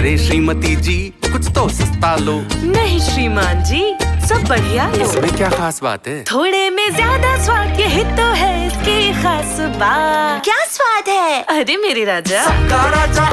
अरे श्रीमती जी कुछ तो सस्ता लो। नहीं श्रीमान जी, सब बढ़िया लो। इसमें क्या खास बात है? थोड़े में ज्यादा स्वाद, यही तो है इसकी खास बात। क्या स्वाद है? अरे मेरे राजा, राजा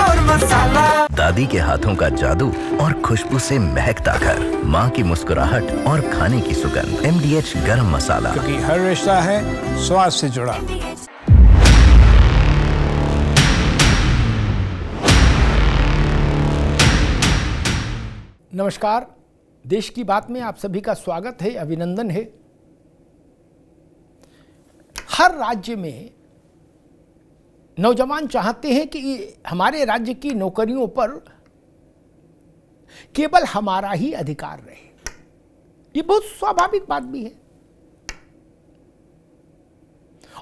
और मसाला। दादी के हाथों का जादू और खुशबू से महकता घर, माँ की मुस्कुराहट और खाने की सुगंध। MDH गरम मसाला, क्योंकि हर रिश्ता है स्वाद से जुड़ा। नमस्कार, देश की बात में आप सभी का स्वागत है, अभिनंदन है। हर राज्य में नौजवान चाहते हैं कि हमारे राज्य की नौकरियों पर केवल हमारा ही अधिकार रहे। ये बहुत स्वाभाविक बात भी है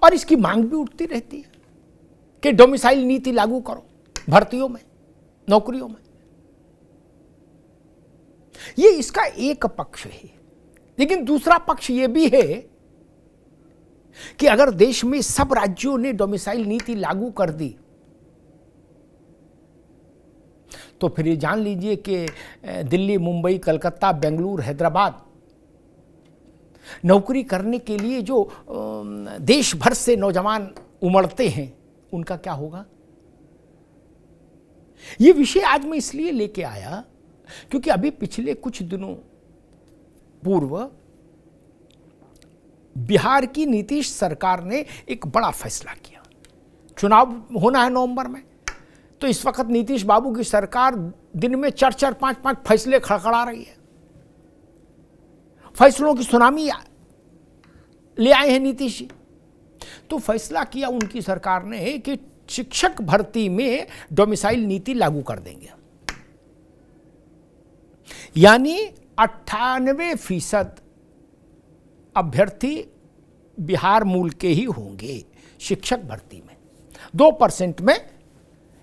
और इसकी मांग भी उठती रहती है कि डोमिसाइल नीति लागू करो भर्तियों में, नौकरियों में। ये इसका एक पक्ष है, लेकिन दूसरा पक्ष ये भी है कि अगर देश में सब राज्यों ने डोमिसाइल नीति लागू कर दी तो फिर ये जान लीजिए कि दिल्ली, मुंबई, कलकत्ता, बेंगलुरु, हैदराबाद नौकरी करने के लिए जो देश भर से नौजवान उमड़ते हैं, उनका क्या होगा। ये विषय आज मैं इसलिए लेके आया क्योंकि अभी पिछले कुछ दिनों पूर्व बिहार की नीतीश सरकार ने एक बड़ा फैसला किया। चुनाव होना है नवंबर में, तो इस वक्त नीतीश बाबू की सरकार दिन में 4-4, 5-5 फैसले खड़खड़ा रही है। फैसलों की सुनामी ले आए हैं नीतीश जी। तो फैसला किया उनकी सरकार ने कि शिक्षक भर्ती में डोमिसाइल नीति लागू कर देंगे, यानी 98% अभ्यर्थी बिहार मूल के ही होंगे शिक्षक भर्ती में। 2% में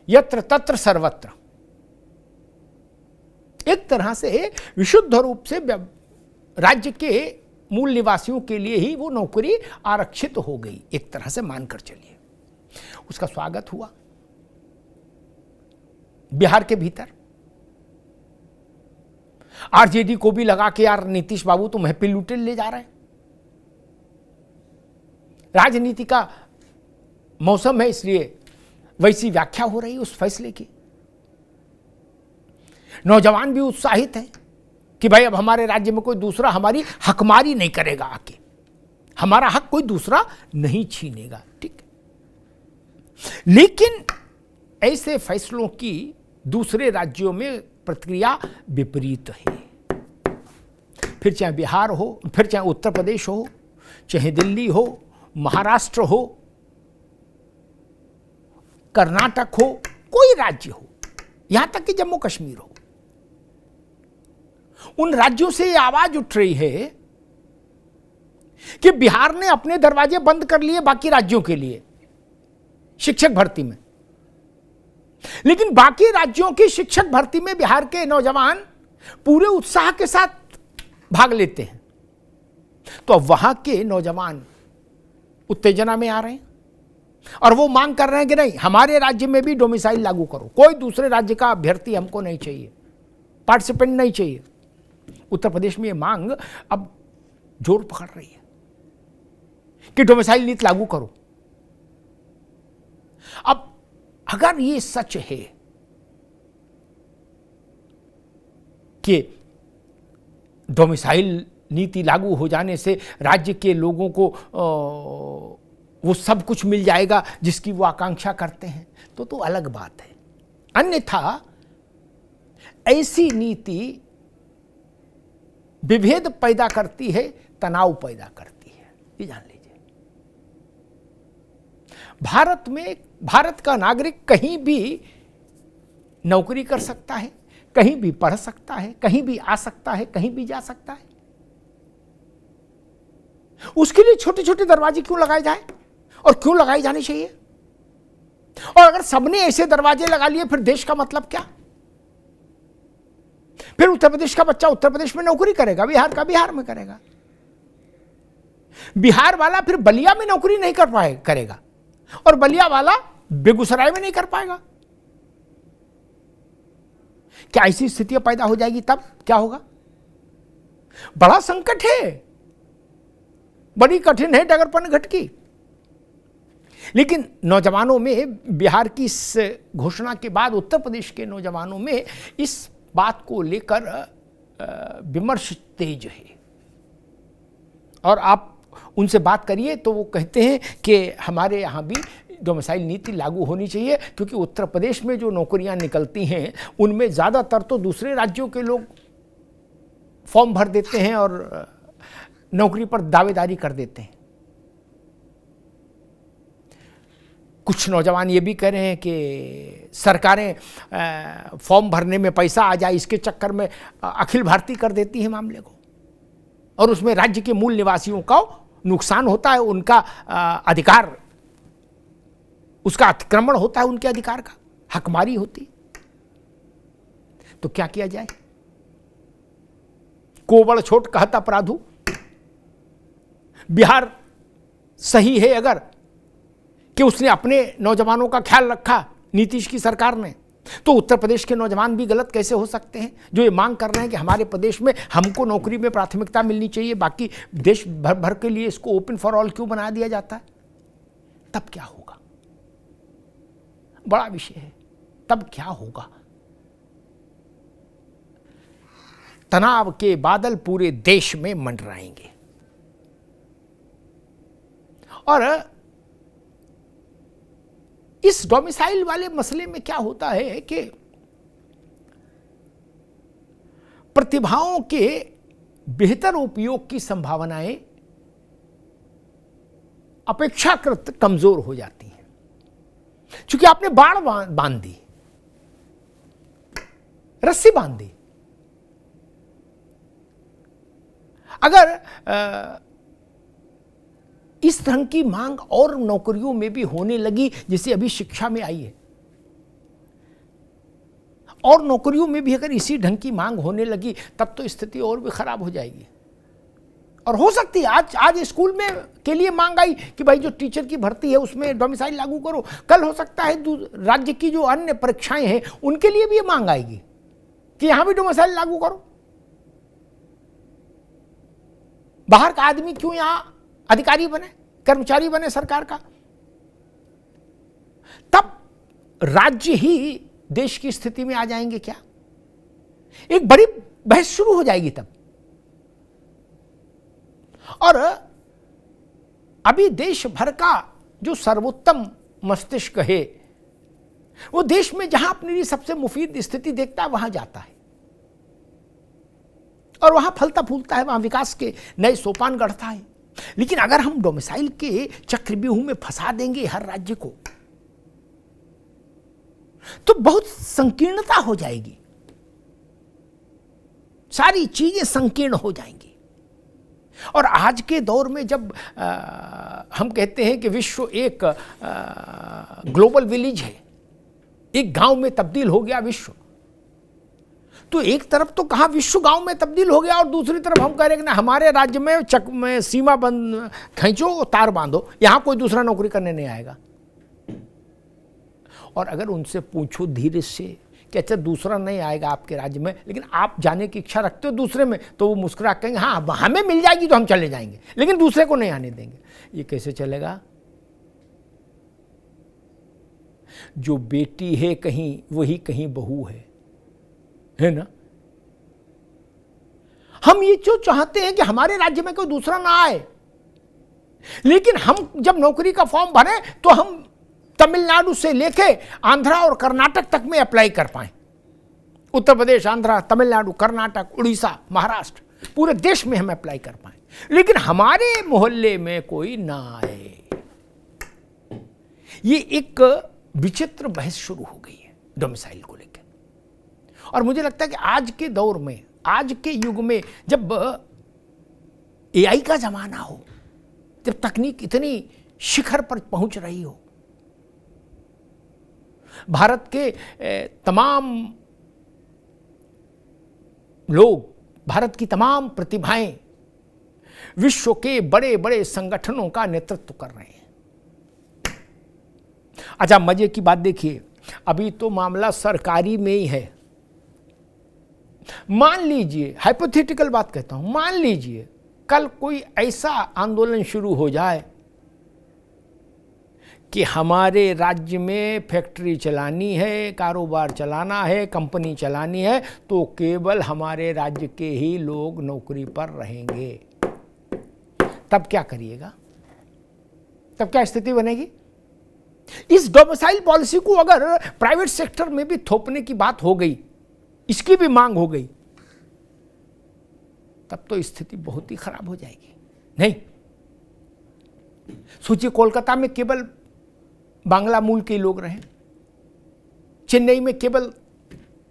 यत्र तत्र सर्वत्र। एक तरह से विशुद्ध रूप से राज्य के मूल निवासियों के लिए ही वो नौकरी आरक्षित हो गई, एक तरह से मानकर चलिए। उसका स्वागत हुआ बिहार के भीतर। आरजेडी को भी लगा कि यार नीतीश बाबू तो महफिल लूटे ले जा रहे हैं। राजनीति का मौसम है, इसलिए वैसी व्याख्या हो रही उस फैसले की। नौजवान भी उत्साहित हैं कि भाई अब हमारे राज्य में कोई दूसरा हमारी हकमारी नहीं करेगा, आके हमारा हक कोई दूसरा नहीं छीनेगा। ठीक, लेकिन ऐसे फैसलों की दूसरे राज्यों में प्रतिक्रिया विपरीत है। फिर चाहे बिहार हो, फिर चाहे उत्तर प्रदेश हो, चाहे दिल्ली हो, महाराष्ट्र हो, कर्नाटक हो, कोई राज्य हो, यहां तक कि जम्मू कश्मीर हो, उन राज्यों से ये आवाज उठ रही है कि बिहार ने अपने दरवाजे बंद कर लिए बाकी राज्यों के लिए शिक्षक भर्ती में, लेकिन बाकी राज्यों की शिक्षक भर्ती में बिहार के नौजवान पूरे उत्साह के साथ भाग लेते हैं। तो अब वहां के नौजवान उत्तेजना में आ रहे हैं और वो मांग कर रहे हैं कि नहीं, हमारे राज्य में भी डोमिसाइल लागू करो, कोई दूसरे राज्य का अभ्यर्थी हमको नहीं चाहिए, पार्टिसिपेंट नहीं चाहिए। उत्तर प्रदेश में ये मांग अब जोर पकड़ रही है कि डोमिसाइल नीति लागू करो। अब अगर ये सच है कि डोमिसाइल नीति लागू हो जाने से राज्य के लोगों को वो सब कुछ मिल जाएगा जिसकी वो आकांक्षा करते हैं, तो अलग बात है। अन्यथा ऐसी नीति विभेद पैदा करती है, तनाव पैदा करती है, ये जान लीजिए। भारत में भारत का नागरिक कहीं भी नौकरी कर सकता है, कहीं भी पढ़ सकता है, कहीं भी आ सकता है, कहीं भी जा सकता है। उसके लिए छोटे छोटे दरवाजे क्यों लगाए जाए और क्यों लगाए जाने चाहिए? और अगर सबने ऐसे दरवाजे लगा लिए फिर देश का मतलब क्या? फिर उत्तर प्रदेश का बच्चा उत्तर प्रदेश में नौकरी करेगा, बिहार का बिहार में करेगा, बिहार वाला फिर बलिया में नौकरी नहीं करेगा और बलिया वाला बेगूसराय में नहीं कर पाएगा। क्या ऐसी स्थितियां पैदा हो जाएगी तब क्या होगा? बड़ा संकट है, बड़ी कठिन है डगरपन घटकी। लेकिन नौजवानों में, बिहार की इस घोषणा के बाद उत्तर प्रदेश के नौजवानों में इस बात को लेकर विमर्श तेज है। और आप उनसे बात करिए तो वो कहते हैं कि हमारे यहाँ भी डोमिसाइल नीति लागू होनी चाहिए, क्योंकि उत्तर प्रदेश में जो नौकरियां निकलती हैं उनमें ज़्यादातर तो दूसरे राज्यों के लोग फॉर्म भर देते हैं और नौकरी पर दावेदारी कर देते हैं। कुछ नौजवान ये भी कह रहे हैं कि सरकारें फॉर्म भरने में पैसा आ जाए इसके चक्कर में अखिल भारतीय कर देती है मामले को, और उसमें राज्य के मूल निवासियों का नुकसान होता है, उनका अधिकार, उसका अतिक्रमण होता है, उनके अधिकार का हकमारी होती। तो क्या किया जाए? कोबड़ छोट कहता अपराधु। बिहार सही है अगर कि उसने अपने नौजवानों का ख्याल रखा नीतीश की सरकार ने, तो उत्तर प्रदेश के नौजवान भी गलत कैसे हो सकते हैं जो ये मांग कर रहे हैं कि हमारे प्रदेश में हमको नौकरी में प्राथमिकता मिलनी चाहिए, बाकी देश भर के लिए इसको ओपन फॉर ऑल क्यों बना दिया जाता है? तब क्या होगा? बड़ा विषय है, तब क्या होगा? तनाव के बादल पूरे देश में मंडराएंगे। और इस डोमिसाइल वाले मसले में क्या होता है कि प्रतिभाओं के बेहतर उपयोग की संभावनाएं अपेक्षाकृत कमजोर हो जाती हैं, क्योंकि आपने बाड़ बांध दी, रस्सी बांध दी। अगर इस तरह की मांग और नौकरियों में भी होने लगी, जैसे अभी शिक्षा में आई है, और नौकरियों में भी अगर इसी ढंग की मांग होने लगी, तब तो स्थिति और भी खराब हो जाएगी। और हो सकती है आज स्कूल में के लिए मांग आई कि भाई जो टीचर की भर्ती है उसमें डोमिसाइल लागू करो, कल हो सकता है राज्य की जो अन्य परीक्षाएं हैं उनके लिए भी ये मांग आएगी कि यहां भी डोमिसाइल लागू करो। बाहर का आदमी क्यों यहां अधिकारी बने, कर्मचारी बने सरकार का? तब राज्य ही देश की स्थिति में आ जाएंगे क्या? एक बड़ी बहस शुरू हो जाएगी तब। और अभी देश भर का जो सर्वोत्तम मस्तिष्क है वो देश में जहां अपने लिए सबसे मुफीद स्थिति देखता है वहां जाता है और वहां फलता फूलता है, वहां विकास के नए सोपान गढ़ता है। लेकिन अगर हम डोमिसाइल के चक्रव्यूह में फंसा देंगे हर राज्य को, तो बहुत संकीर्णता हो जाएगी, सारी चीजें संकीर्ण हो जाएंगी। और आज के दौर में जब हम कहते हैं कि विश्व एक ग्लोबल विलेज है, एक गांव में तब्दील हो गया विश्व, तो एक तरफ तो कहाँ विश्व गांव में तब्दील हो गया और दूसरी तरफ हम कह रहे हैं कि ना हमारे राज्य में सीमा बंद खींचो, तार बांधो, यहां कोई दूसरा नौकरी करने नहीं आएगा। और अगर उनसे पूछो धीरे से कि अच्छा दूसरा नहीं आएगा आपके राज्य में, लेकिन आप जाने की इच्छा रखते हो दूसरे में, तो वो मुस्कुरा कहेंगे हाँ हमें मिल जाएगी तो हम चले जाएंगे, लेकिन दूसरे को नहीं आने देंगे। ये कैसे चलेगा? जो बेटी है कहीं वही कहीं बहू है ना? हम ये जो चाहते हैं कि हमारे राज्य में कोई दूसरा ना आए, लेकिन हम जब नौकरी का फॉर्म भरें तो हम तमिलनाडु से लेके आंध्रा और कर्नाटक तक में अप्लाई कर पाएं। उत्तर प्रदेश, आंध्रा, तमिलनाडु, कर्नाटक, उड़ीसा, महाराष्ट्र, पूरे देश में हम अप्लाई कर पाएं, लेकिन हमारे मोहल्ले में कोई ना आए। ये एक विचित्र बहस शुरू हो गई है डोमिसाइल को लेकर। और मुझे लगता है कि आज के दौर में, आज के युग में, जब एआई का जमाना हो, जब तकनीक इतनी शिखर पर पहुंच रही हो, भारत के तमाम लोग, भारत की तमाम प्रतिभाएं विश्व के बड़े बड़े संगठनों का नेतृत्व कर रहे हैं। अच्छा, मजे की बात देखिए, अभी तो मामला सरकारी में ही है, मान लीजिए, हाइपोथेटिकल बात कहता हूं, मान लीजिए कल कोई ऐसा आंदोलन शुरू हो जाए कि हमारे राज्य में फैक्ट्री चलानी है, कारोबार चलाना है, कंपनी चलानी है, तो केवल हमारे राज्य के ही लोग नौकरी पर रहेंगे। तब क्या करिएगा? तब क्या स्थिति बनेगी? इस डोमिसाइल पॉलिसी को अगर प्राइवेट सेक्टर में भी थोपने की बात हो गई, इसकी भी मांग हो गई, तब तो स्थिति बहुत ही खराब हो जाएगी। नहीं, सोचिए कोलकाता में केवल बांग्ला मूल के लोग रहें, चेन्नई में केवल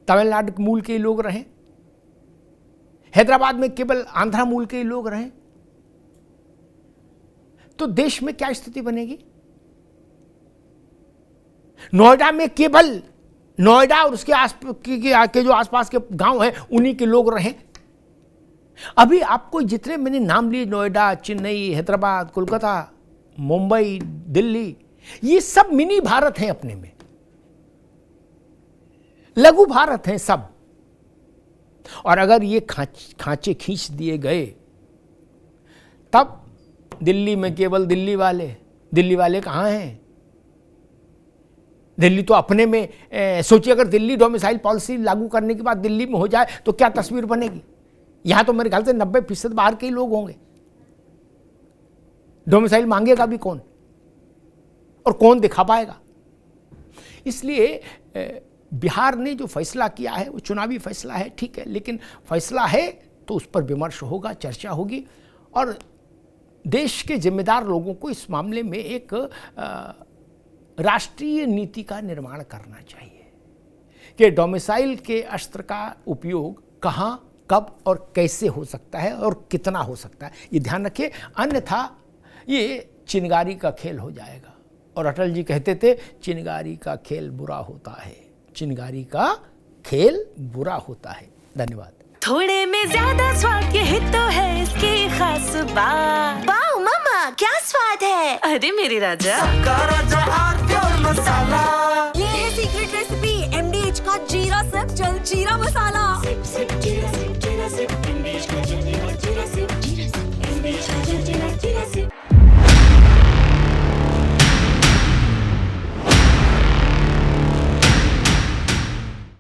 तमिलनाडु मूल के लोग रहें, हैदराबाद में केवल आंध्रा मूल के लोग रहें, तो देश में क्या स्थिति बनेगी? नोएडा में केवल नोएडा और उसके के जो आसपास के गांव हैं उन्हीं के लोग रहें। अभी आपको जितने मैंने नाम लिए, नोएडा, चेन्नई, हैदराबाद, कोलकाता, मुंबई, दिल्ली, ये सब मिनी भारत हैं, अपने में लघु भारत हैं सब। और अगर ये खांचे खींच दिए गए, तब दिल्ली में केवल दिल्ली वाले कहां हैं? दिल्ली तो अपने में सोचिए, अगर दिल्ली डोमिसाइल पॉलिसी लागू करने के बाद दिल्ली में हो जाए तो क्या तस्वीर बनेगी? यहां तो मेरे ख्याल से 90% बाहर के ही लोग होंगे। डोमिसाइल मांगेगा भी कौन और कौन दिखा पाएगा? इसलिए बिहार ने जो फैसला किया है वो चुनावी फैसला है, ठीक है, लेकिन फैसला है तो उस पर विमर्श होगा, चर्चा होगी, और देश के जिम्मेदार लोगों को इस मामले में एक राष्ट्रीय नीति का निर्माण करना चाहिए कि डोमिसाइल के अस्त्र का उपयोग कहां, कब और कैसे हो सकता है और कितना हो सकता है, ये ध्यान रखिए, अन्यथा ये चिनगारी का खेल हो जाएगा। और अटल जी कहते थे, चिनगारी का खेल बुरा होता है, चिनगारी का खेल बुरा होता है। धन्यवाद। थोड़े में ज्यादा स्वाद, यही तो है इसकी खास बात। वाओ मम्मा, क्या स्वाद है! अरे मेरे राजा, सबका राजा आरती और मसाला।